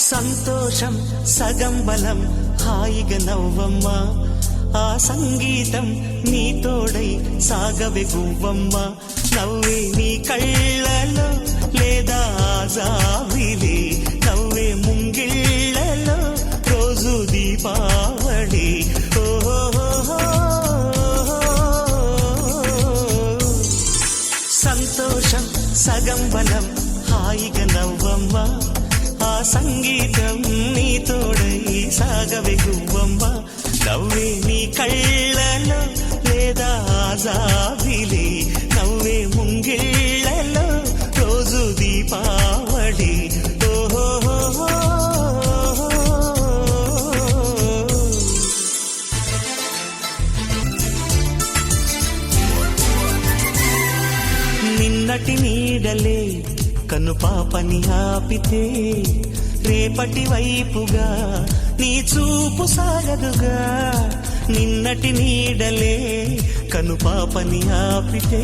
సంతోషం సగం బలం హాయిగా నవ్వమ్మా ఆ సంగీతం నీ తోడై సాగవే గువ్వమ్మ నవ్వే నీ కళ్ళలో లేదా జావిలి నవ్వే ముంగిళ్ళలో రోజు దీపావళి సంతోషం సగం బలం హాయిగా నవ్వమ్మ ఆ సంగీతం నీ తోడై సాగవే గువ్వమ్మ నవ్వే నీ కళ్ళలో లేదా జాబిలి నవ్వే ముంగిళ్ళలో రోజు దీపావళి నిన్నటి నీడలే కను పాపని ఆపితే రేపటి వైపుగా నీ చూపు సాగదుగా నిన్నటి నీడలే కను పాపని ఆపితే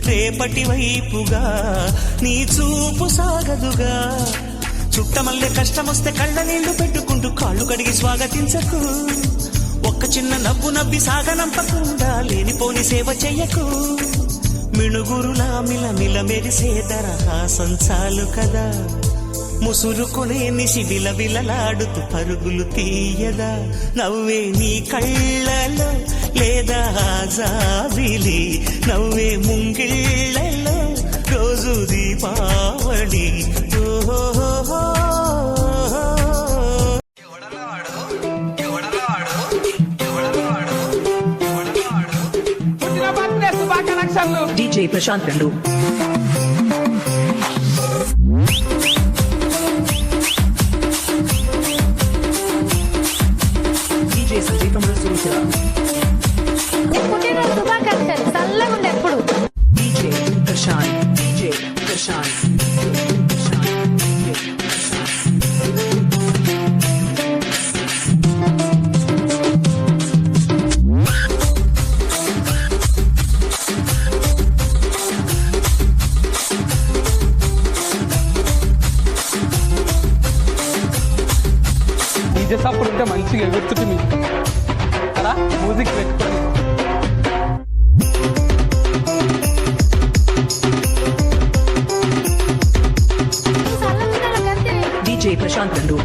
రేపటి వైపుగా నీ చూపు సాగదుగా చుట్టమల్లె కష్టమొస్తే కళ్ళ నీళ్లు పెట్టుకుంటూ కాళ్ళు కడిగి స్వాగతించకు ఒక్క చిన్న నవ్వు నవ్వి సాగనంపకుండా లేనిపోని సేవ చెయ్యకు మిణుగురులా మిలమిల మెరిసే దరహాసం చాలు కదా ముసురుకునే నిశి విలవిలలాడుతూ పరుగులు తీయదా నవ్వే నీ కళ్ళలో లేదా జాబిలి నవ్వే ముంగిళ్ళలో రోజు Deepavali DJ Prashant Rendu. DJ Sanjay from Rasura. పుట్టినరోజు శుభాకాంక్షలు చల్లగుండు ఎప్పుడు DJ Prashant. DJ Prashant. అప్పుడు ఉంటే మంచిగా ఎగురుతుంది కదా మ్యూజిక్ పెట్టుకొని DJ Prashant Rendu.